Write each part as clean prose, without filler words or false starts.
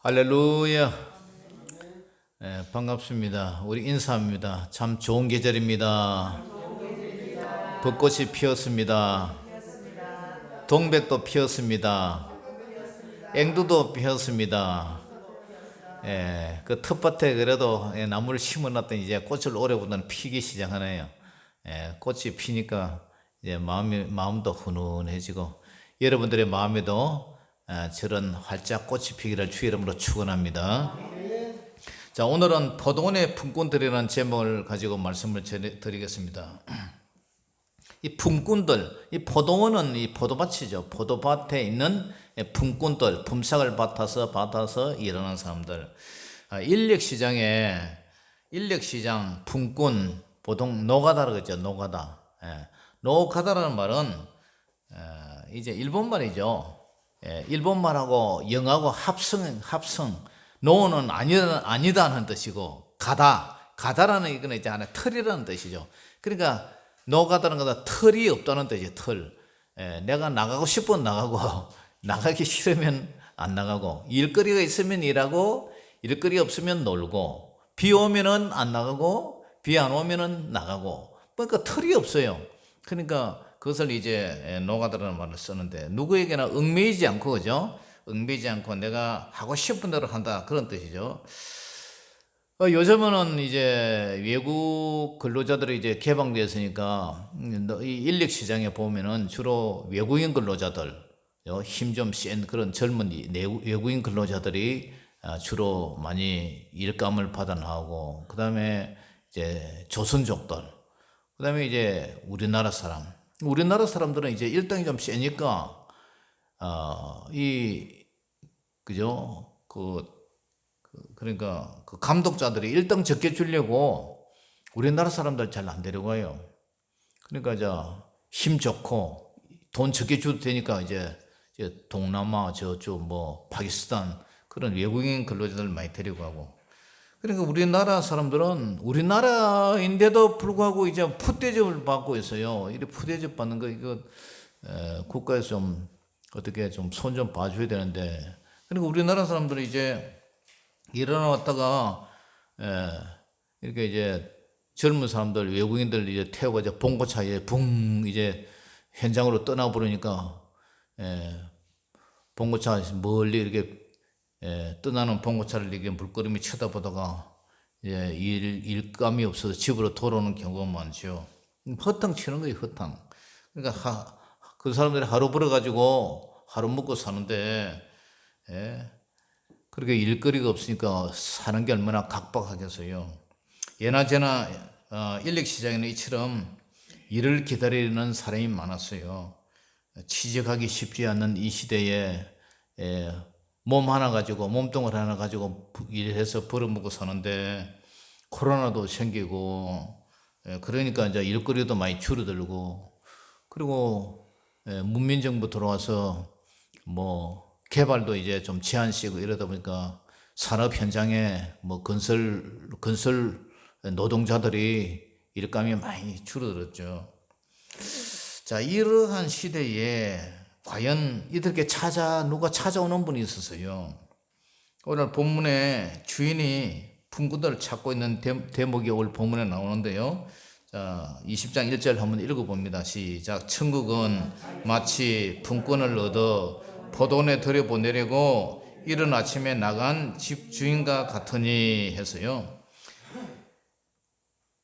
할렐루야. 반갑습니다. 우리 인사합니다. 참 좋은 계절입니다. 벚꽃이 피었습니다. 동백도 피었습니다. 앵두도 피었습니다. 그 텃밭에 그래도 나무를 심어놨더니 이제 꽃을 오래보다는 피기 시작하네요. 꽃이 피니까 이제 마음도 훈훈해지고 여러분들의 마음에도 저런 활짝 꽃이 피기를 주의 이름으로 축원합니다. 자, 오늘은 포도원의 품꾼들이라는 제목을 가지고 말씀을 드리겠습니다. 이 품꾼들, 이 포도원은 이 포도밭이죠. 포도밭에 있는 품꾼들, 품삯을 받아서 일하는 사람들. 인력시장, 품꾼, 보통 노가다라고 그러죠. 노가다. 노가다라는 말은 이제 일본말이죠. 일본말하고 영어하고 합성. 노는 아니다는 뜻이고, 가다라는 이거는 이제 하나 틀이라는 뜻이죠. 그러니까 노가다는 거다 틀이 없다는 뜻이죠. 틀. 내가 나가고 싶으면 나가고 나가기 싫으면 안 나가고, 일거리가 있으면 일하고 일거리 없으면 놀고, 비 오면은 안 나가고 비 안 오면은 나가고, 그러니까 틀이 없어요. 그러니까 그것을 이제 노가다라는 말을 쓰는데, 누구에게나 얽매이지 않고, 그죠? 얽매이지 않고 내가 하고 싶은 대로 한다, 그런 뜻이죠. 요즘은 이제 외국 근로자들이 이제 개방되었으니까 이 인력 시장에 보면은 주로 외국인 근로자들, 힘 좀 센 그런 젊은 외국인 근로자들이 주로 많이 일감을 받아 나오고, 그 다음에 이제 조선족들, 그 다음에 이제 우리나라 사람들은 이제 일당이 좀 세니까 그죠? 그러니까 그 감독자들이 일당 적게 주려고 우리나라 사람들 잘 안 데려가요. 그러니까 힘 좋고 돈 적게 줘도 되니까 이제 동남아 저쪽 뭐 파키스탄 그런 외국인 근로자들 많이 데려가고. 그러니까 우리나라 사람들은 우리나라인데도 불구하고 이제 푸대접을 받고 있어요. 이렇게 푸대접 받는 거, 이거 국가에서 좀 어떻게 좀 손 좀 봐줘야 되는데. 그러니까 우리나라 사람들이 이제 일어났다가 이렇게 이제 젊은 사람들, 외국인들 이제 태워가 이제 봉고차에 이제 현장으로 떠나버리니까, 봉고차 멀리 이렇게 떠나는 봉고차를 이렇게 물끄러미 쳐다보다가 일감이 없어서 집으로 돌아오는 경우가 많죠. 허탕 치는 거예요, 허탕. 그러니까 그 사람들이 하루 벌어가지고 하루 먹고 사는데, 그렇게 일거리가 없으니까 사는 게 얼마나 각박하겠어요. 예나제나 인력시장에는 이처럼 일을 기다리는 사람이 많았어요. 취직하기 쉽지 않는 이 시대에 몸뚱을 하나 가지고 일해서 벌어먹고 사는데, 코로나도 생기고, 그러니까 이제 일거리도 많이 줄어들고, 그리고 문민정부 들어와서 뭐 개발도 이제 좀 제한시고 이러다 보니까 산업 현장에 뭐 건설 노동자들이 일감이 많이 줄어들었죠. 자, 이러한 시대에 과연 이들께 누가 찾아오는 분이 있었어요. 오늘 본문에 주인이 품꾼들을 찾고 있는 대목이 오늘 본문에 나오는데요. 자, 20장 1절 한번 읽어봅니다. 시작. 천국은 마치 품꾼을 얻어 포도원에 들여보내려고 이른 아침에 나간 집주인과 같으니 해서요.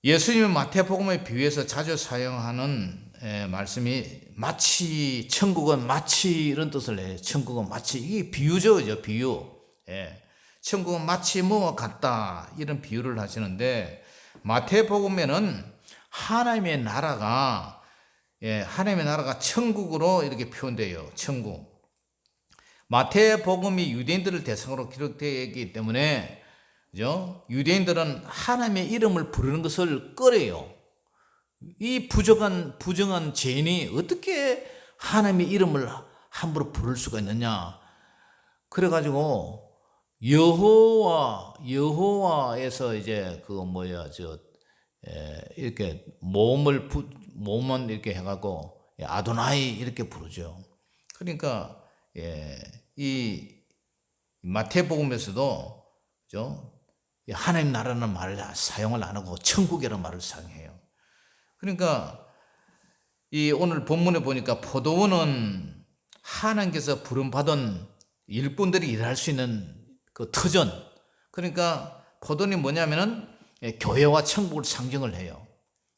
예수님은 마태복음에 비유해서 자주 사용하는 말씀이 마치, 천국은 마치 이런 뜻을 해요. 천국은 마치, 이게 비유죠, 비유. 천국은 마치 뭐와 같다, 이런 비유를 하시는데, 마태복음에는 하나님의 나라가 천국으로 이렇게 표현돼요. 천국. 마태복음이 유대인들을 대상으로 기록되기 때문에, 그죠? 유대인들은 하나님의 이름을 부르는 것을 꺼려요. 이 부정한 죄인이 어떻게 하나님의 이름을 함부로 부를 수가 있느냐. 그래가지고 여호와에서 이제 이렇게 몸은 이렇게 해갖고 아도나이 이렇게 부르죠. 그러니까 이 마태복음에서도 그죠? 하나님 나라는 말을 사용을 안 하고 천국이라는 말을 사용해요. 그러니까 이 오늘 본문에 보니까 포도원은 하나님께서 부름받은 일꾼들이 일할 수 있는 그 터전. 그러니까 포도원이 뭐냐면은 교회와 천국을 상징을 해요.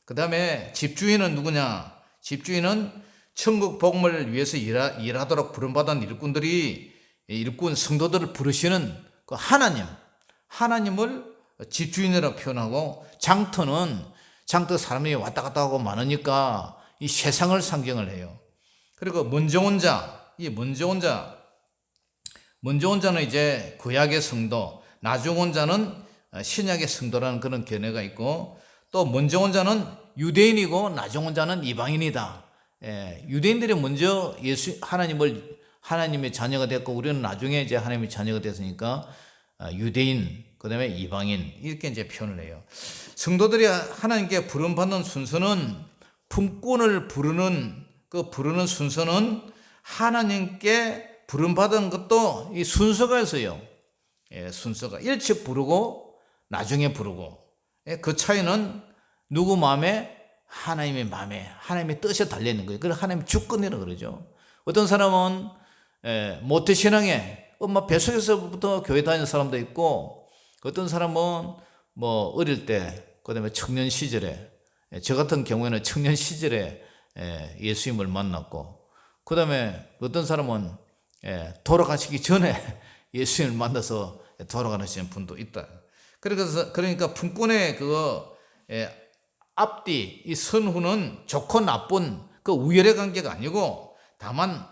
그 다음에 집주인은 누구냐? 집주인은 천국 복음을 위해서 일하도록 부름받은 일꾼들이 일꾼 성도들을 부르시는 그 하나님을 집주인이라고 표현하고, 장터 사람이 왔다 갔다 하고 많으니까 이 세상을 상징을 해요. 그리고 먼저 온 자는 이제 구약의 성도, 나중 온 자는 신약의 성도라는 그런 견해가 있고, 또 먼저 온 자는 유대인이고 나중 온 자는 이방인이다. 유대인들이 먼저 하나님의 자녀가 됐고, 우리는 나중에 이제 하나님의 자녀가 됐으니까 유대인, 그 다음에 이방인, 이렇게 이제 표현을 해요. 성도들이 하나님께 부름받는 순서는, 품꾼을 부르는 순서는 하나님께 부름받은 것도 이 순서가 있어요. 순서가 일찍 부르고 나중에 부르고, 그 차이는 누구 마음에? 하나님의 마음에, 하나님의 뜻에 달려있는 거예요. 그걸 하나님의 주권이라고 그러죠. 어떤 사람은 모태신앙에 엄마 뱃속에서부터 교회 다니는 사람도 있고, 어떤 사람은 뭐 어릴 때, 그 다음에 청년 시절에, 저 같은 경우에는 청년 시절에 예수님을 만났고, 그 다음에 어떤 사람은 돌아가시기 전에 예수님을 만나서 돌아가시는 분도 있다. 그러니까 품꾼의 앞뒤, 이 선후는 좋고 나쁜 그 우열의 관계가 아니고, 다만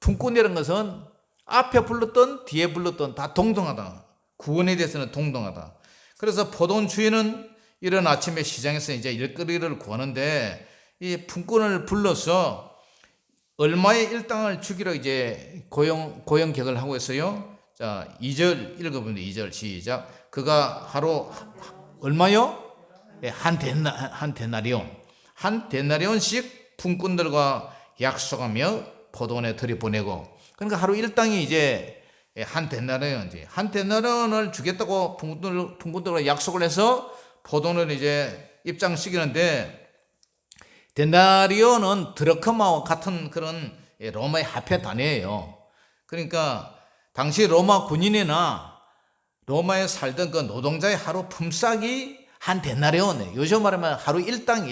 품꾼이라는 것은 앞에 불렀던 뒤에 불렀던 다 동등하다. 구원에 대해서는 동등하다. 그래서 포도원 주인은 이런 아침에 시장에서 이제 일거리를 구하는데, 이 품꾼을 불러서 얼마의 일당을 주기로 이제 고용격을 하고 있어요. 자, 2절 읽어보면 2절 시작. 그가 하루 얼마요? 한 데나리온씩 품꾼들과 약속하며 포도원에 들이보내고, 그러니까 하루 일당이 이제 한 데나리온을 주겠다고 품꾼들과 약속을 해서 포도원을 이제 입장시키는데, 데나리온은 드러크마와 같은 그런 로마의 화폐 단위예요. 그러니까 당시 로마 군인이나 로마에 살던 그 노동자의 하루 품삯이 한 데나리온이에요. 요즘 말하면 하루 일당.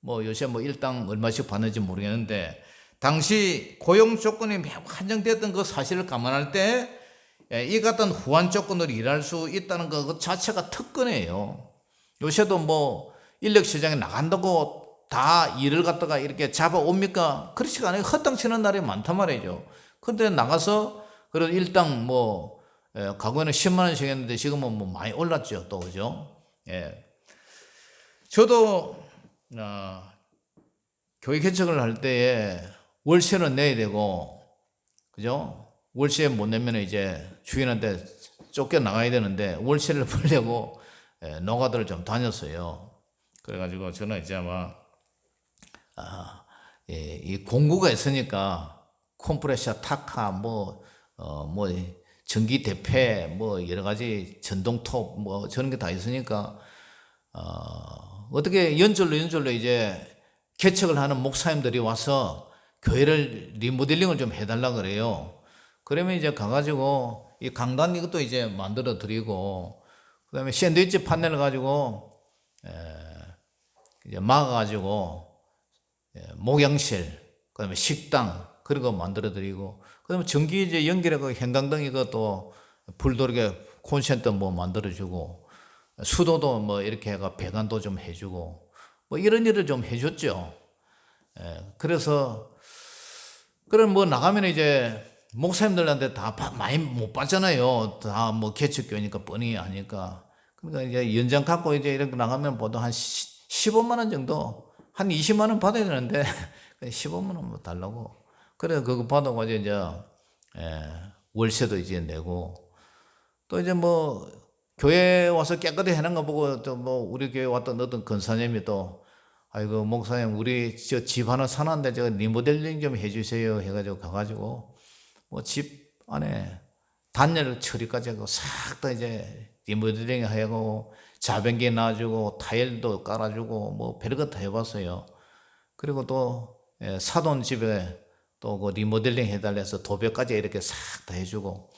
뭐 요새 뭐 일당 얼마씩 받는지 모르겠는데, 당시 고용 조건이 매우 한정됐던 그 사실을 감안할 때 이 같은 후한 조건으로 일할 수 있다는 것 자체가 특권이에요. 요새도 뭐 인력 시장에 나간다고 다 일을 갖다가 이렇게 잡아옵니까? 그렇지가 않아요. 헛땅치는 날이 많단 말이죠. 근데 나가서 그런 일당 과거에는 10만 원씩 했는데 지금은 뭐 많이 올랐죠. 또 그죠? 저도 교회 개척을 할 때에 월세는 내야 되고, 그죠? 월세 못 내면 이제 주인한테 쫓겨 나가야 되는데, 월세를 벌려고 노가다를 좀 다녔어요. 그래가지고 저는 이제 아마 이 공구가 있으니까 컴프레셔, 타카, 뭐 전기 대패, 뭐 여러 가지 전동톱, 뭐 저런 게 다 있으니까 어떻게 연절로 이제 개척을 하는 목사님들이 와서 교회를 리모델링을 좀 해달라 그래요. 그러면 이제 가가지고 이 강단 이것도 이제 만들어 드리고, 그 다음에 샌드위치 판넬을 가지고 이제 막아가지고 목양실, 그 다음에 식당 그런 거 만들어 드리고, 그 다음에 전기 이제 연결하고 형광등 이것도 불 들게 콘센트 뭐 만들어 주고, 수도도 뭐 이렇게 해가 배관도 좀 해주고, 뭐 이런 일을 좀 해줬죠. 그래서 그런 뭐 나가면 이제 목사님들한테 다 많이 못 받잖아요. 다 뭐 개척교니까 뻔히 아니까. 그러니까 이제 연장 갖고 이제 이렇게 나가면 보통 한 15만 원 정도, 한 20만 원 받아야 되는데 15만 원 뭐 달라고. 그래 그거 받아가지고 이제 월세도 이제 내고, 또 이제 뭐 교회 와서 깨끗이 해놓은 거 보고 또 뭐 우리 교회 왔던 어떤 권사님이 또, 아이고 목사님 우리 저 집 하나 사놨는데 저 리모델링 좀 해주세요 해가지고 가가지고 뭐 집 안에 단열 처리까지 하고 싹 다 이제 리모델링 하고 자변기 놔주고 타일도 깔아주고 뭐 별거 다 해봤어요. 그리고 또 사돈 집에 또 그 리모델링 해달래서 도배까지 이렇게 싹 다 해주고,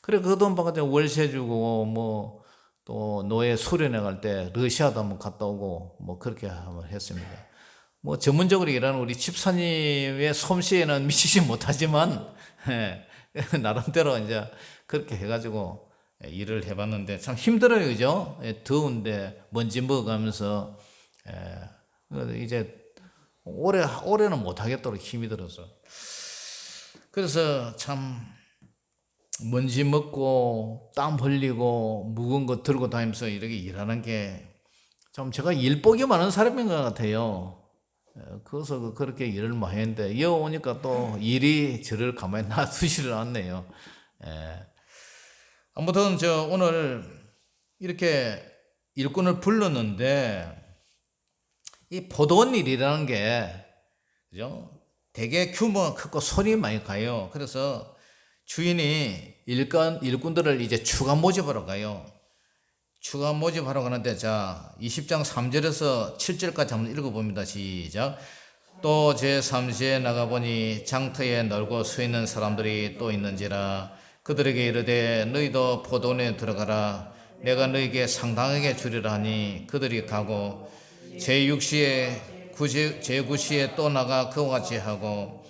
그래 그 돈 받아서 월세 주고 뭐 또 노예 수련회 갈 때 러시아도 한번 갔다 오고 뭐 그렇게 한번 했습니다. 뭐 전문적으로 일하는 우리 집사님의 솜씨에는 미치지 못하지만 나름대로 이제 그렇게 해가지고 일을 해봤는데 참 힘들어요, 그죠? 더운데 먼지 먹어가면서 이제 올해는 못하겠도록 힘이 들어서, 그래서 참 먼지 먹고 땀 흘리고 무거운 거 들고 다니면서 이렇게 일하는 게 좀 제가 일복이 많은 사람인 것 같아요. 그래서 그렇게 일을 많이 했는데 여 오니까 또 일이 저를 가만히 놔두지를 않네요. 아무튼 저 오늘 이렇게 일꾼을 불렀는데 이 포도원 일이라는 게 그죠? 되게 규모가 크고 손이 많이 가요. 그래서 주인이 일꾼들을 이제 추가 모집하러 가요. 추가 모집하러 가는데 자 20장 3절에서 7절까지 한번 읽어봅니다. 시작. 또 제3시에 나가보니 장터에 널고 서 있는 사람들이 또 있는지라 그들에게 이르되 너희도 포도원에 들어가라 내가 너희에게 상당하게 주리라 하니 그들이 가고 제9시에 또 나가 그와 같이 하고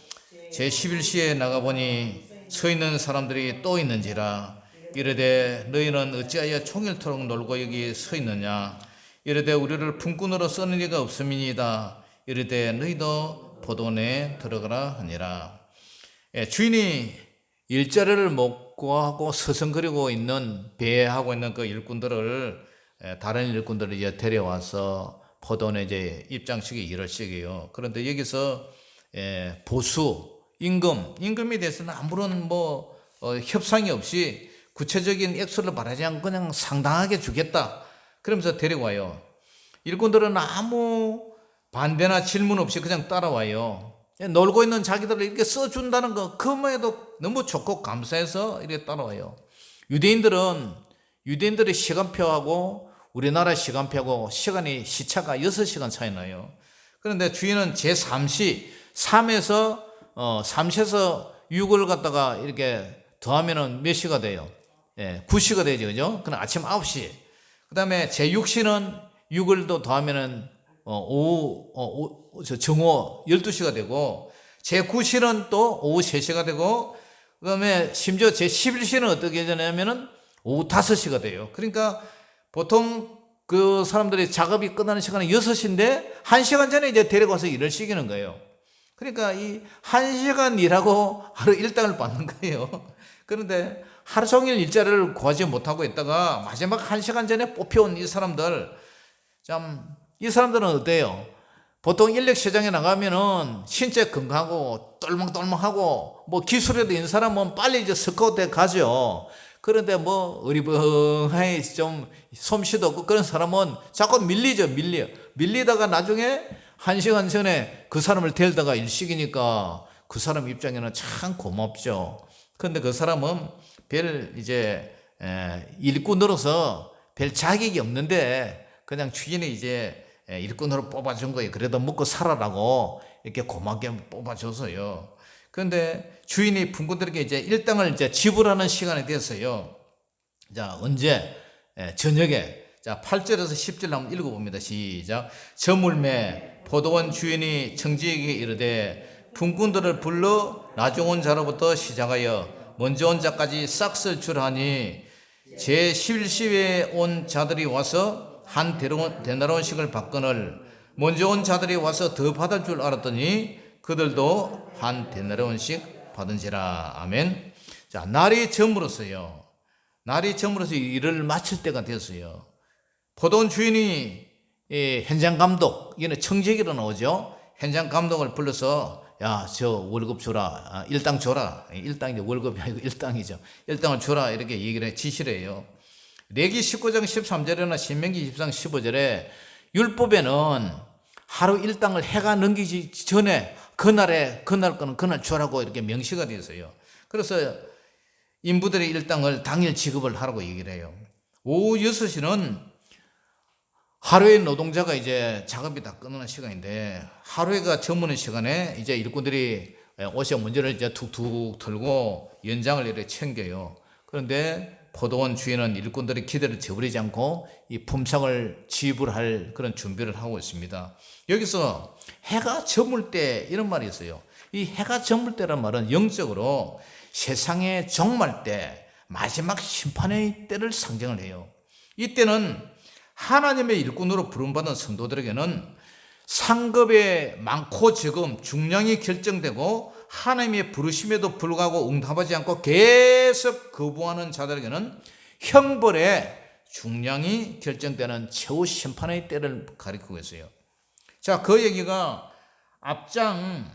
제11시에 나가보니 서 있는 사람들이 또 있는지라 이르되 너희는 어찌하여 종일토록 놀고 여기 서 있느냐 이르되 우리를 품꾼으로 쓰는 이가 없음이니이다 이르되 너희도 포도원에 들어가라 하니라. 주인이 일자리를 먹고 하고 서성거리고 있는 배하고 있는 그 일꾼들을 다른 일꾼들을 이제 데려와서 포도원에 이제 입장시키기 일을 시켜요. 그런데 여기서 보수 임금에 대해서는 아무런 뭐 협상이 없이 구체적인 액수를 바라지 않고 그냥 상당하게 주겠다 그러면서 데려와요. 일꾼들은 아무 반대나 질문 없이 그냥 따라와요. 놀고 있는 자기들을 이렇게 써준다는 거 그만 해도 너무 좋고 감사해서 이렇게 따라와요. 유대인들의 시간표하고 우리나라 시간표하고 시차가 6시간 차이 나요. 그런데 주인은 제3시 3에서 6을 갖다가 이렇게 더하면은 몇 시가 돼요? 9시가 되죠. 그죠? 그럼 아침 9시. 그 다음에 제6시는 6을 또 더하면은 정오 12시가 되고, 제9시는 또 오후 3시가 되고, 그 다음에 심지어 제11시는 어떻게 되냐면은 오후 5시가 돼요. 그러니까 보통 그 사람들이 작업이 끝나는 시간은 6시인데 1시간 전에 이제 데려가서 일을 시키는 거예요. 그러니까 이 1시간 일하고 하루 일당을 받는 거예요. 그런데 하루 종일 일자리를 구하지 못하고 있다가 마지막 1시간 전에 뽑혀온 이 사람들은 어때요? 보통 인력 시장에 나가면은 신체 건강하고 똘망똘망하고 뭐 기술에도 있는 사람은 빨리 이제 스카우트에 가죠. 그런데 뭐 어리벙하게 좀 솜씨도 없고 그런 사람은 자꾸 밀리다가 나중에 1시간 전에 그 사람을 데려다가 일시키니까 그 사람 입장에는 참 고맙죠. 그런데 그 사람은 별 이제 일꾼으로서 별 자격이 없는데 그냥 주인이 이제 일꾼으로 뽑아준 거예요. 그래도 먹고 살아라고 이렇게 고맙게 뽑아줘서요. 그런데 주인이 품꾼들에게 이제 일당을 이제 지불하는 시간이 됐어요. 자, 언제? 저녁에. 자, 8절에서 10절 한번 읽어봅니다. 시작. 저물매 포도원 주인이 청지에게 이르되 품꾼들을 불러 나중 온 자로부터 시작하여 먼저 온 자까지 싹쓸 줄하니 제11시에 온 자들이 와서 한 데나리온씩을 받거늘 먼저 온 자들이 와서 더 받을 줄 알았더니 그들도 한 데나리온씩 받은지라. 아멘. 자, 날이 저물었어요. 일을 마칠 때가 됐어요. 포도원 주인이 현장 감독, 이거는 청지기로 나오죠. 현장 감독을 불러서 야, 저 월급 줘라. 일당 줘라. 일당이 월급이 아니고 일당이죠. 일당을 줘라. 이렇게 얘기를 지시를 해요. 레기 19장 13절이나 신명기 23장 15절에 율법에는 하루 일당을 해가 넘기기 전에 그날 거는 그날 주라고 이렇게 명시가 되어 있어요. 그래서 인부들의 일당을 당일 지급을 하라고 얘기를 해요. 오후 6시는 하루에 노동자가 이제 작업이 다 끝나는 시간인데, 하루가 저무는 시간에 이제 일꾼들이 오셔 문제를 이제 툭툭 털고 연장을 이렇게 챙겨요. 그런데 포도원 주인은 일꾼들의 기대를 저버리지 않고 이 품삯을 지불할 그런 준비를 하고 있습니다. 여기서 해가 저물 때 이런 말이 있어요. 이 해가 저물 때란 말은 영적으로 세상의 종말 때, 마지막 심판의 때를 상징을 해요. 이때는 하나님의 일꾼으로 부름받은 성도들에게는 상급의 많고 적음, 중량이 결정되고, 하나님의 부르심에도 불구하고 응답하지 않고 계속 거부하는 자들에게는 형벌의 중량이 결정되는 최후 심판의 때를 가리키고 있어요. 자, 그 얘기가 앞장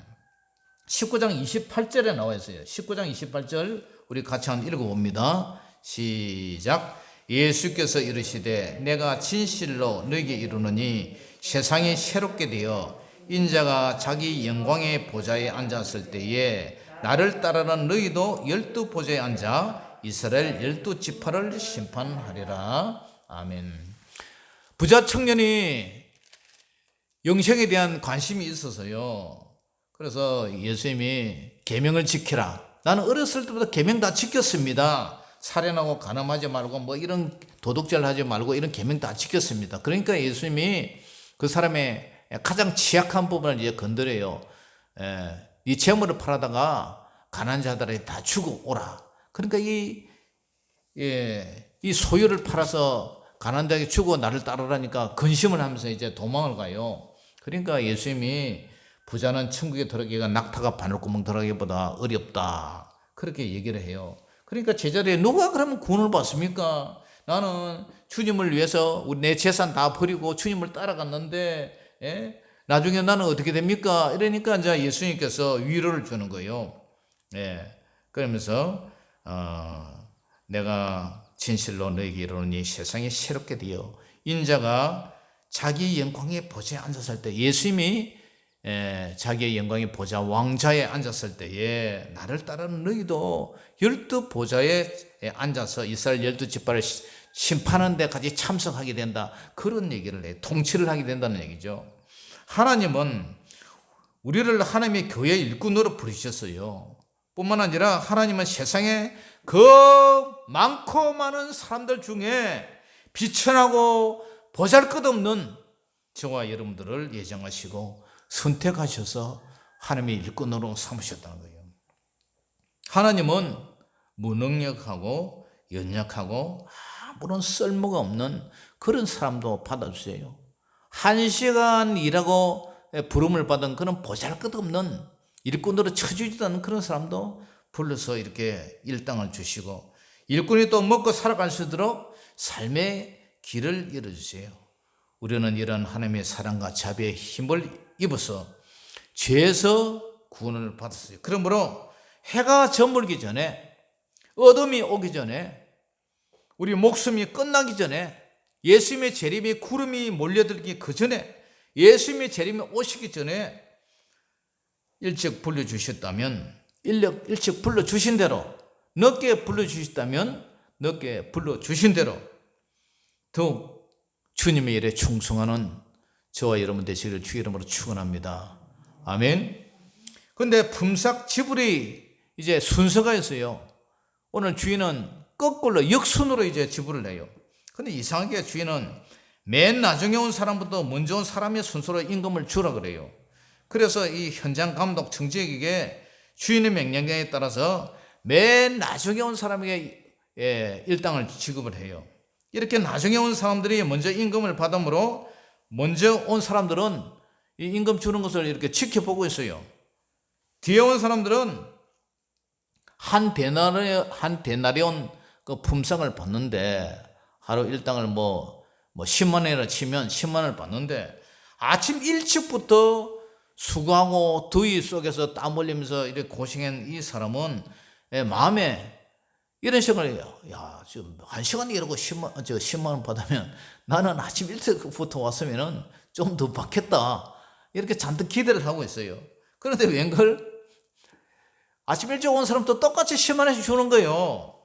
19장 28절에 나와 있어요. 19장 28절 우리 같이 한번 읽어봅니다. 시작. 예수께서 이르시되 내가 진실로 너에게 이르노니 세상이 새롭게 되어 인자가 자기 영광의 보좌에 앉았을 때에 나를 따르는 너희도 12 보좌에 앉아 이스라엘 12 지파를 심판하리라. 아멘. 부자 청년이 영생에 대한 관심이 있어서요. 그래서 예수님이 계명을 지키라. 나는 어렸을 때부터 계명 다 지켰습니다. 살인하고 간음하지 말고 뭐 이런 도둑질 하지 말고 이런 계명 다 지켰습니다. 그러니까 예수님이 그 사람의 가장 취약한 부분을 이제 건드려요. 이 재물을 팔아다가 가난한 자들에게 다 주고 오라. 그러니까 이 소유를 팔아서 가난한 자에게 주고 나를 따르라니까 근심을 하면서 이제 도망을 가요. 그러니까 예수님이 부자는 천국에 들어가기가 낙타가 바늘구멍 들어가기보다 어렵다. 그렇게 얘기를 해요. 그러니까 제자리에 누가 그러면 구원을 받습니까? 나는 주님을 위해서 내 재산 다 버리고 주님을 따라갔는데, 나중에 나는 어떻게 됩니까? 이러니까 이제 예수님께서 위로를 주는 거예요. 그러면서 내가 진실로 너에게 이르노니 세상이 새롭게 되어 인자가 자기 영광의 보좌에 앉았을 때, 예수님이 자기의 영광의 보좌 왕좌에 앉았을 때에 나를 따르는 너희도 12 보좌에 앉아서 이스라엘 12 지파를 심판하는 데까지 참석하게 된다. 그런 얘기를 해요. 통치를 하게 된다는 얘기죠. 하나님은 우리를 하나님의 교회 일꾼으로 부르셨어요. 뿐만 아니라 하나님은 세상에 그 많고 많은 사람들 중에 비천하고 보잘것없는 저와 여러분들을 예정하시고 선택하셔서 하나님의 일꾼으로 삼으셨다는 거예요. 하나님은 무능력하고 연약하고 아무런 쓸모가 없는 그런 사람도 받아주세요. 1시간 일하고 부름을 받은 그런 보잘것없는 일꾼으로 쳐주지도 않는 그런 사람도 불러서 이렇게 일당을 주시고, 일꾼이 또 먹고 살아갈 수 있도록 삶의 길을 열어주세요. 우리는 이런 하나님의 사랑과 자비의 힘을 입어서 죄에서 구원을 받았어요. 그러므로 해가 저물기 전에, 어둠이 오기 전에, 우리 목숨이 끝나기 전에, 예수님의 재림이 구름이 몰려들기 그 전에, 예수님의 재림이 오시기 전에 일찍 불러주셨다면, 일찍 불러주신 대로, 늦게 불러주셨다면 늦게 불러주신 대로 더욱 주님의 일에 충성하는 저와 여러분 되시기를 주의 이름으로 축원합니다. 아멘. 근데 품삯 지불이 이제 순서가 있어요. 오늘 주인은 거꾸로 역순으로 이제 지불을 해요. 근데 이상하게 주인은 맨 나중에 온 사람부터 먼저 온 사람의 순서로 임금을 주라 그래요. 그래서 이 현장 감독 청지기에게 주인의 명령에 따라서 맨 나중에 온 사람에게 일당을 지급을 해요. 이렇게 나중에 온 사람들이 먼저 임금을 받음으로 먼저 온 사람들은 이 임금 주는 것을 이렇게 지켜보고 있어요. 뒤에 온 사람들은 한 데나리온 그 품삯을 받는데, 하루 일당을 뭐 10만 원이라 치면 10만 원을 받는데, 아침 일찍부터 수고하고 더위 속에서 땀 흘리면서 이렇게 고생한 이 사람은 마음에 이런 생각을 해요. 야, 지금 1시간 일하고 10만 원 받으면 나는 아침 일찍부터 왔으면 좀 더 받겠다. 이렇게 잔뜩 기대를 하고 있어요. 그런데 웬걸? 아침 일찍 온 사람도 똑같이 10만 원씩 주는 거예요.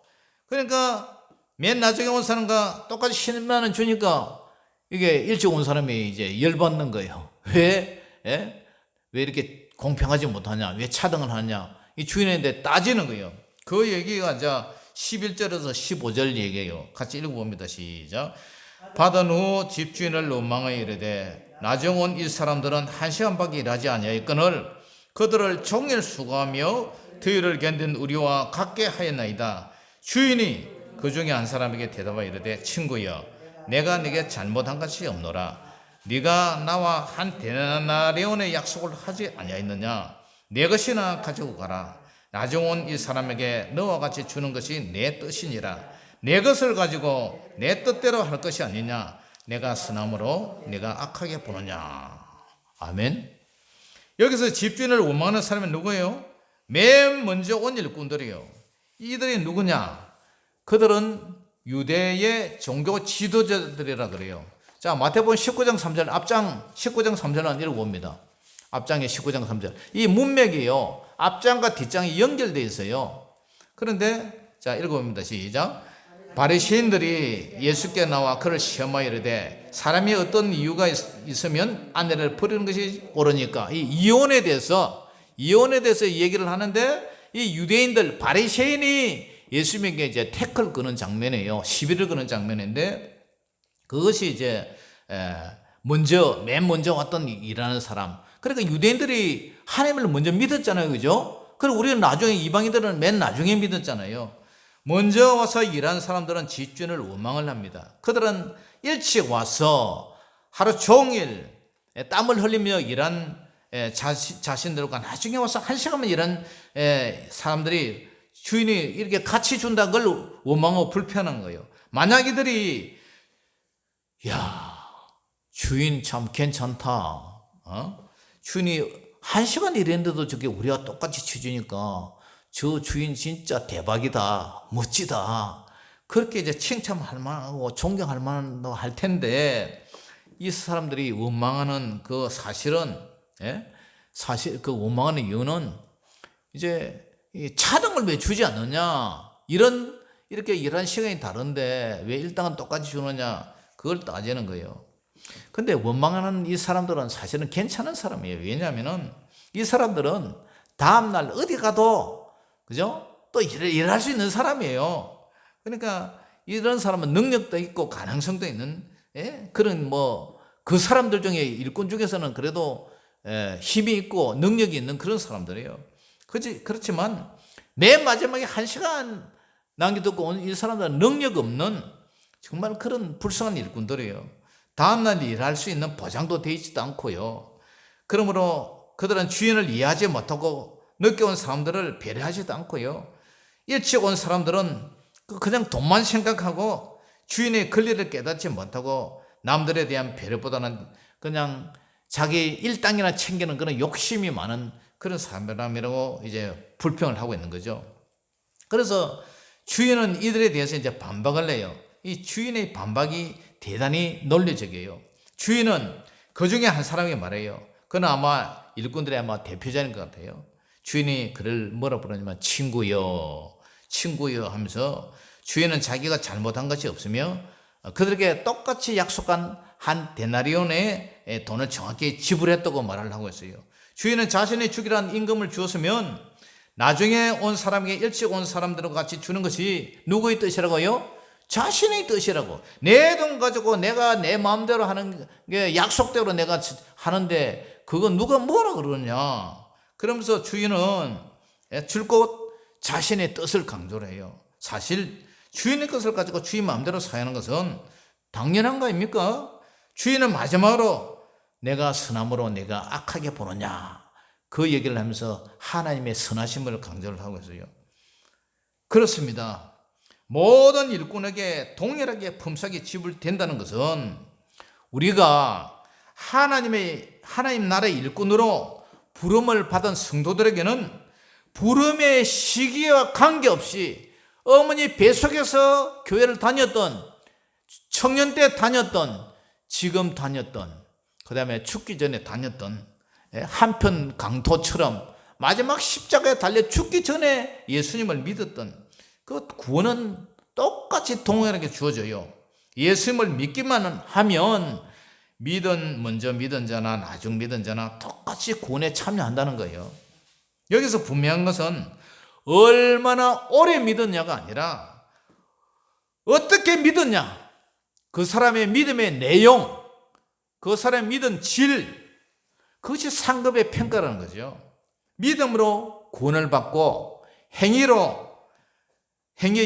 그러니까 맨 나중에 온 사람과 똑같이 10만 원 주니까 이게 일찍 온 사람이 이제 열받는 거예요. 왜? 예? 왜 이렇게 공평하지 못하냐? 왜 차등을 하냐? 이 주인한테 따지는 거예요. 그 얘기가 이제 11절에서 15절 얘기예요. 같이 읽어봅니다. 시작. 받은 후 집주인을 원망하여 이르되 나중 온 이 사람들은 1시간밖에 일하지 아니하였거늘 그들을 종일 수고하며 더위를 견딘 우리와 같게 하였나이다. 주인이 그 중에 한 사람에게 대답하여 이르되 친구여 내가 네게 잘못한 것이 없노라. 네가 나와 한 데나리온의 약속을 하지 아니하였느냐. 내 것이나 가지고 가라. 나중 온 이 사람에게 너와 같이 주는 것이 내 뜻이니라. 내 것을 가지고 내 뜻대로 할 것이 아니냐. 내가 선함으로 내가 악하게 보느냐. 아멘. 여기서 집주인을 원망하는 사람이 누구예요? 맨 먼저 온 일꾼들이요. 이들이 누구냐? 그들은 유대의 종교 지도자들이라 그래요. 자, 마태복음 19장 3절 앞장 19장 3절은 읽어봅니다. 앞장의 19장 3절. 이 문맥이요. 앞장과 뒷장이 연결되어 있어요. 그런데 자, 읽어봅니다. 시작. 바리새인들이 예수께 나와 그를 시험하여 이르되 사람이 어떤 이유가 있으면 아내를 버리는 것이 옳으니까 이 이혼에 대해서 얘기를 하는데 이 유대인들 바리새인이 예수님에게 이제 태클 끄는 장면이에요. 시비를 거는 장면인데 그것이 이제 맨 먼저 왔던 일하는 사람. 그러니까 유대인들이 하나님을 먼저 믿었잖아요. 그죠? 그리고 우리는 나중에 이방인들은 맨 나중에 믿었잖아요. 먼저 와서 일하는 사람들은 집주인을 원망을 합니다. 그들은 일찍 와서 하루 종일 땀을 흘리며 일한 자신들과 나중에 와서 1시간만 일한 사람들이 주인이 이렇게 같이 준다는 걸 원망하고 불편한 거예요. 만약 이들이 야 주인 참 괜찮다. 주인이 1시간 일했는데도 저게 우리와 똑같이 치주니까 저 주인 진짜 대박이다. 멋지다. 그렇게 이제 칭찬할 만하고 존경할 만도 할 텐데 이 사람들이 원망하는 그 사실은 사실 그 원망하는 이유는 이제 차등을 왜 주지 않느냐. 이렇게 일하는 시간이 다른데 왜 일당은 똑같이 주느냐. 그걸 따지는 거예요. 근데 원망하는 이 사람들은 사실은 괜찮은 사람이에요. 왜냐하면은 이 사람들은 다음날 어디 가도 그죠? 또 일할 수 있는 사람이에요. 그러니까 이런 사람은 능력도 있고 가능성도 있는 그런 그 사람들 중에 일꾼 중에서는 그래도 힘이 있고 능력이 있는 그런 사람들이에요. 그렇지만 맨 마지막에 1시간 남겨두고 온 이 사람들은 능력 없는 정말 그런 불쌍한 일꾼들이에요. 다음날 일할 수 있는 보장도 되어 있지도 않고요. 그러므로 그들은 주인을 이해하지 못하고 늦게 온 사람들을 배려하지도 않고요. 일찍 온 사람들은 그냥 돈만 생각하고 주인의 권리를 깨닫지 못하고 남들에 대한 배려보다는 그냥 자기 일당이나 챙기는 그런 욕심이 많은 그런 사람이라고 이제 불평을 하고 있는 거죠. 그래서 주인은 이들에 대해서 이제 반박을 해요. 이 주인의 반박이 대단히 논리적이에요. 주인은 그 중에 한 사람이 말해요. 그는 아마 일꾼들의 아마 대표자인 것 같아요. 주인이 그를 뭐라 부르냐면 친구여 하면서 주인은 자기가 잘못한 것이 없으며 그들에게 똑같이 약속한 한 데나리온의 돈을 정확히 지불했다고 말을 하고 있어요. 주인은 자신이 주기로 임금을 주었으면 나중에 온 사람에게 일찍 온 사람들과 같이 주는 것이 누구의 뜻이라고요? 자신의 뜻이라고. 내 돈 가지고 내가 내 마음대로 하는 게 약속대로 내가 하는데 그건 누가 뭐라 그러냐. 그러면서 주인은 줄곧 자신의 뜻을 강조를 해요. 사실 주인의 것을 가지고 주인 마음대로 사용하는 것은 당연한 거 아닙니까? 주인은 마지막으로 내가 선함으로 내가 악하게 보느냐. 그 얘기를 하면서 하나님의 선하심을 강조를 하고 있어요. 그렇습니다. 모든 일꾼에게 동일하게 품삯이 지불된다는 것은 우리가 하나님 나라의 일꾼으로 부름을 받은 성도들에게는 부름의 시기와 관계없이 어머니 뱃속에서 교회를 다녔던 청년 때 다녔던 지금 다녔던 그 다음에 죽기 전에 다녔던 한편 강도처럼 마지막 십자가에 달려 죽기 전에 예수님을 믿었던 그 구원은 똑같이 동일하게 주어져요. 예수님을 믿기만 하면 먼저 믿은 자나 나중 믿은 자나 똑같이 구원에 참여한다는 거예요. 여기서 분명한 것은 얼마나 오래 믿었냐가 아니라 어떻게 믿었냐, 그 사람의 믿음의 내용, 그 사람의 믿은 질, 그것이 상급의 평가라는 거죠. 믿음으로 구원을 받고 행위의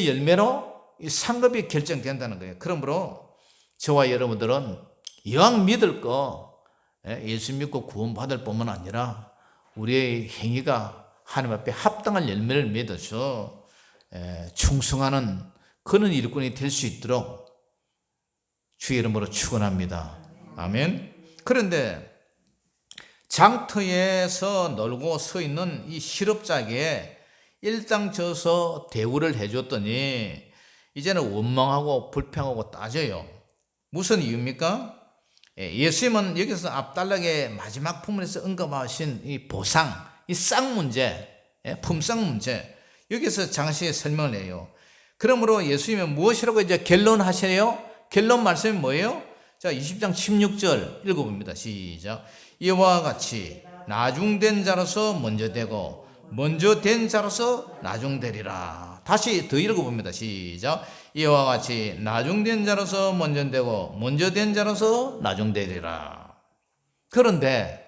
열매로 이 상급이 결정된다는 거예요. 그러므로 저와 여러분들은 이왕 믿을 거 예수 믿고 구원받을 뿐만 아니라 우리의 행위가 하나님 앞에 합당한 열매를 맺어서 충성하는 그런 일꾼이 될 수 있도록 주의 이름으로 축원합니다. 아멘. 그런데 장터에서 놀고 서 있는 이 실업자에게 일당 줘서 대우를 해줬더니 이제는 원망하고 불평하고 따져요. 무슨 이유입니까? 예수님은 여기서 앞달락의 마지막 부분에서 언급하신 이 보상, 이 쌍 문제, 품쌍 문제, 여기서 장시에 설명을 해요. 그러므로 예수님은 무엇이라고 이제 결론하시네요? 결론 말씀이 뭐예요? 자, 20장 16절 읽어봅니다. 시작. 이와 같이 나중된 자로서 먼저 되고 먼저 된 자로서 나중되리라. 다시 더 읽어봅니다. 시작. 이와 같이 나중된 자로서 먼저 되고 먼저 된 자로서 나중되리라. 그런데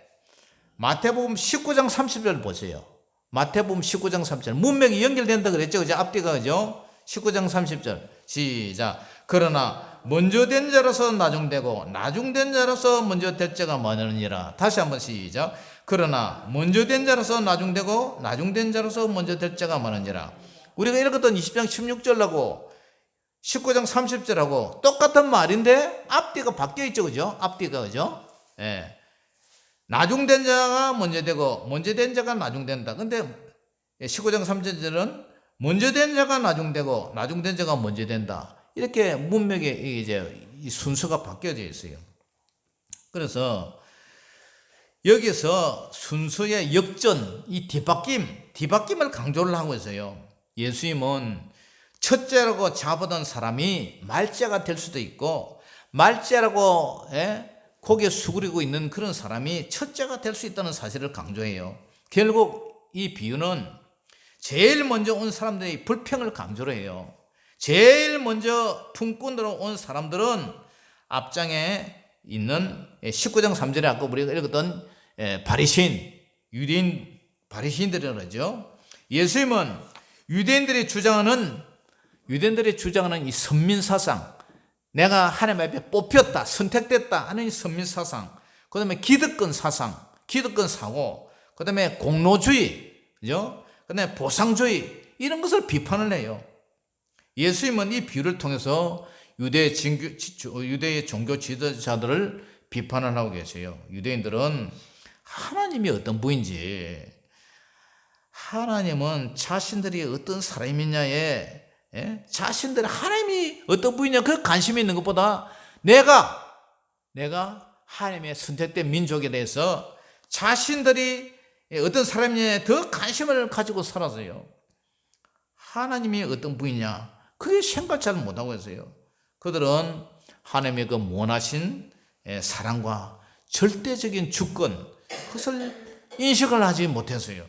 마태복음 19장 30절 보세요. 마태복음 19장 30절 문맥이 연결된다 그랬죠. 그죠? 앞뒤가 그죠? 19장 30절 시작. 그러나 먼저 된 자로서 나중되고 나중된 자로서 먼저 될 자가 많으니라. 다시 한번 시작. 그러나 먼저 된 자로서 나중되고 나중된 자로서 먼저 될 자가 많으니라. 우리가 읽었던 20장 16절하고 19장 30절하고 똑같은 말인데 앞뒤가 바뀌어 있죠. 그죠? 앞뒤가 그죠? 예. 나중된 자가 먼저 되고 먼저 된 자가 나중된다. 근데 19장 30절은 먼저 된 자가 나중되고 나중된 자가 먼저 된다. 이렇게 문맥에 이제 이 순서가 바뀌어져 있어요. 그래서 여기서 순서의 역전, 이 뒤바뀜을 강조를 하고 있어요. 예수님은 첫째라고 잡아던 사람이 말째가 될 수도 있고 말째라고 고개 수그리고 있는 그런 사람이 첫째가 될 수 있다는 사실을 강조해요. 결국 이 비유는 제일 먼저 온 사람들의 불평을 강조를 해요. 제일 먼저 품꾼으로 온 사람들은 앞장에 있는 19장 3절에 아까 우리가 읽었던 바리새인, 유대인 바리새인들이라고 그러죠. 예수님은 유대인들이 주장하는 이 선민사상, 내가 하나님 앞에 뽑혔다, 선택됐다 하는 이 선민사상, 그 다음에 기득권 사상, 기득권 사고, 그 다음에 공로주의, 그죠? 그 다음에 보상주의, 이런 것을 비판을 해요. 예수님은 이 비유를 통해서 유대의 종교 지도자들을 비판을 하고 계세요. 유대인들은 하나님이 어떤 분인지, 하나님은 자신들이 어떤 사람이냐에 자신들 하나님이 어떤 분이냐 그 관심이 있는 것보다 내가 하나님의 선택된 민족에 대해서 자신들이 어떤 사람이냐에 더 관심을 가지고 살았어요. 하나님이 어떤 분이냐 그게 생각 잘 못하고 있어요. 그들은 하나님의 그 원하신 사랑과 절대적인 주권, 그것을 인식을 하지 못했어요.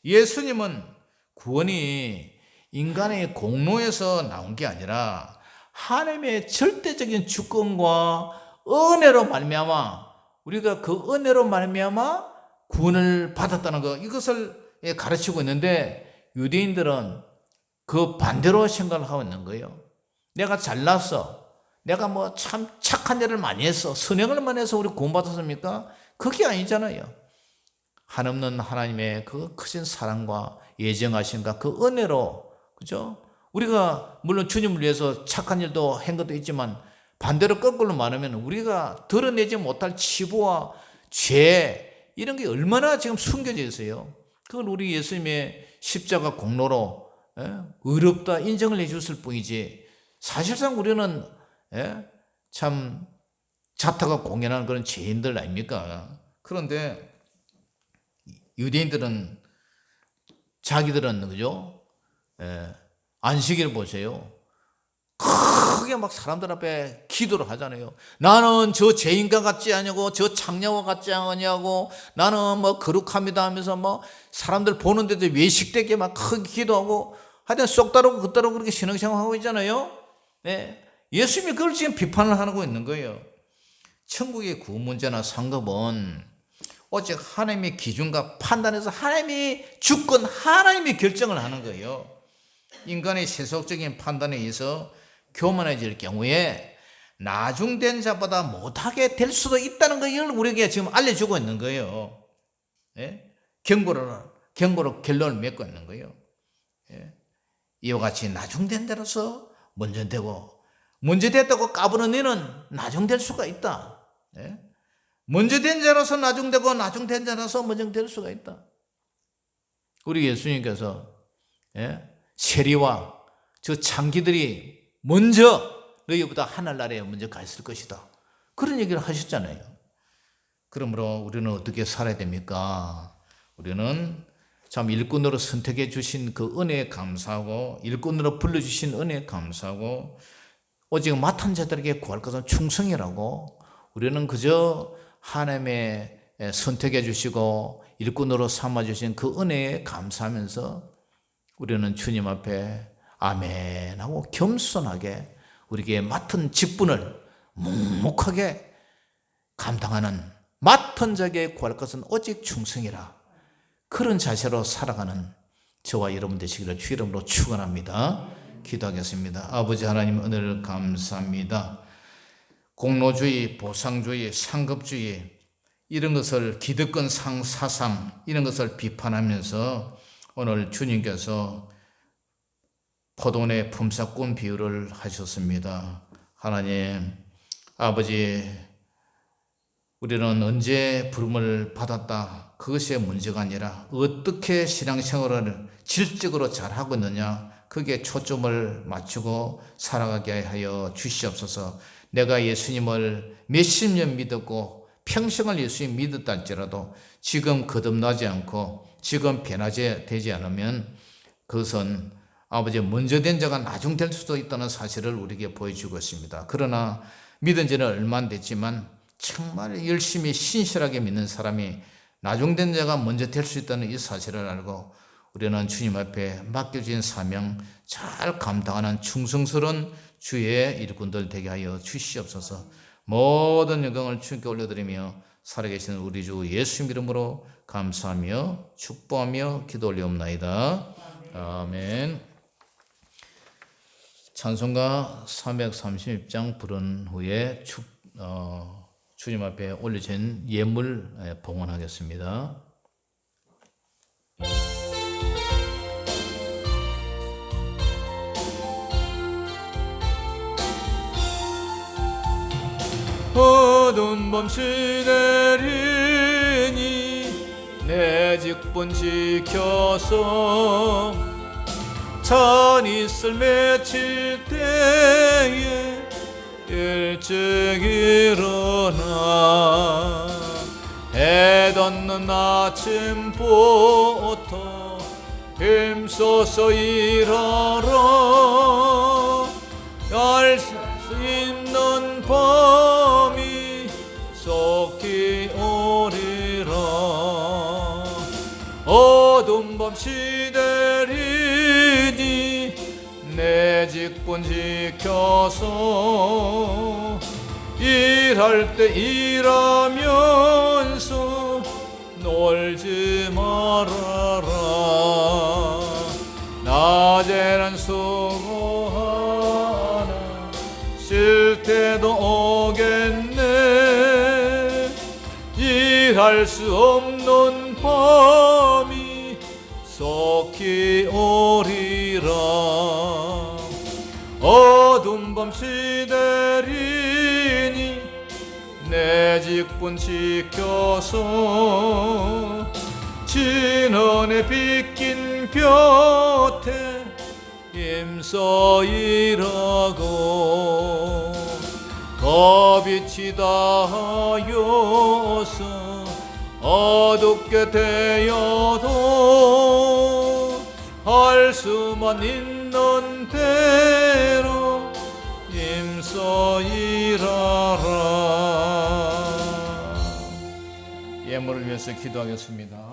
예수님은 구원이 인간의 공로에서 나온 게 아니라 하나님의 절대적인 주권과 은혜로 말미암아 우리가 그 은혜로 말미암아 구원을 받았다는 것, 이것을 가르치고 있는데 유대인들은 그 반대로 생각을 하고 있는 거예요. 내가 잘났어, 내가 뭐 참 착한 일을 많이 했어, 선행을 많이 해서 우리 구원받았습니까? 그게 아니잖아요. 한없는 하나님의 그 크신 사랑과 예정하심과 그 은혜로, 그죠? 우리가 물론 주님을 위해서 착한 일도 한 것도 있지만 반대로 거꾸로 말하면 우리가 드러내지 못할 치부와 죄, 이런 게 얼마나 지금 숨겨져 있어요. 그걸 우리 예수님의 십자가 공로로 의롭다 인정을 해줬을 뿐이지 사실상 우리는 참 자타가 공연한 그런 죄인들 아닙니까? 그런데 유대인들은 자기들은 그죠? 안식일 보세요. 크게 막 사람들 앞에 기도를 하잖아요. 나는 저 죄인과 같지 않냐고, 저 창녀와 같지 않냐고, 나는 뭐 거룩합니다 하면서 뭐 사람들 보는데도 외식되게 막 크게 기도하고, 하여튼 쏙 따르고 그 따르고 그렇게 신앙생활하고 있잖아요. 네. 예수님이 그걸 지금 비판을 하고 있는 거예요. 천국의 구 문제나 상급은 오직 하나님의 기준과 판단에서 하나님이 주권, 하나님이 결정을 하는 거예요. 인간의 세속적인 판단에 의해서 교만해질 경우에 나중된 자보다 못하게 될 수도 있다는 걸 우리에게 지금 알려주고 있는 거예요. 예? 경고로 결론을 맺고 있는 거예요. 예? 이와 같이 나중된 자로서 먼저 되고, 먼저 됐다고 까부는 이는 나중될 수가 있다. 예? 먼저 된 자로서 나중되고, 나중된 자로서 먼저 될 수가 있다. 우리 예수님께서 세리와 저 창기들이 먼저 너희보다 하늘나라에 먼저 가 있을 것이다, 그런 얘기를 하셨잖아요. 그러므로 우리는 어떻게 살아야 됩니까? 우리는 참 일꾼으로 선택해 주신 그 은혜에 감사하고, 일꾼으로 불러주신 은혜에 감사하고, 오직 맡은 자들에게 구할 것은 충성이라고, 우리는 그저 하나님의 선택해 주시고 일꾼으로 삼아 주신 그 은혜에 감사하면서 우리는 주님 앞에 아멘 하고 겸손하게 우리에게 맡은 직분을 묵묵하게 감당하는, 맡은 자에게 구할 것은 오직 충성이라, 그런 자세로 살아가는 저와 여러분 되시기를 주 이름으로 축원합니다. 기도하겠습니다. 아버지 하나님, 은혜를 감사합니다. 공로주의, 보상주의, 상급주의, 이런 것을 기득권 사상, 이런 것을 비판하면서 오늘 주님께서 포도원의 품삯꾼 비유를 하셨습니다. 하나님 아버지, 우리는 언제 부름을 받았다, 그것이 문제가 아니라 어떻게 신앙생활을 질적으로 잘하고 있느냐, 그게 초점을 맞추고 살아가게 하여 주시옵소서. 내가 예수님을 몇십 년 믿었고 평생을 예수님 믿었다 할지라도 지금 거듭나지 않고 지금 변화되지 않으면 그것은 아버지 먼저 된 자가 나중 될 수도 있다는 사실을 우리에게 보여주고 있습니다. 그러나 믿은 지는 얼마 안 됐지만 정말 열심히 신실하게 믿는 사람이 나중 된 자가 먼저 될 수 있다는 이 사실을 알고 우리는 주님 앞에 맡겨진 사명 잘 감당하는 충성스러운 주의 일꾼들 되게 하여 주시옵소서. 모든 영광을 주님께 올려드리며 살아계신 우리 주 예수 이름으로 감사하며 축복하며 기도 올리옵나이다. 아멘. 찬송가 330장 부른 후에 주님 앞에 올려진 예물 봉헌하겠습니다. 어두운 밤시 내리니 내 직분 지켜서 찬이슬 맺힐 때에 일찍 일어나 해 돋는 아침부터 힘써서 일하라. 알 수 있는 밤이 속히 오리라. 어두운 밤 시대리니 내 직분 지켜서 일할 때 일하면서 놀지 말아라. 낮에는 수고하나 쉴 때도 오겠네. 일할 수 없는 밤이 속히 오리라. 어두운 밤 시대리니 내 직분 지켜서 진원에 빗긴 곁에 힘써 일하고 겁이 닿아여서 어둡게 되어도 할 수만 있는 대로 예물을 위해서 기도하겠습니다.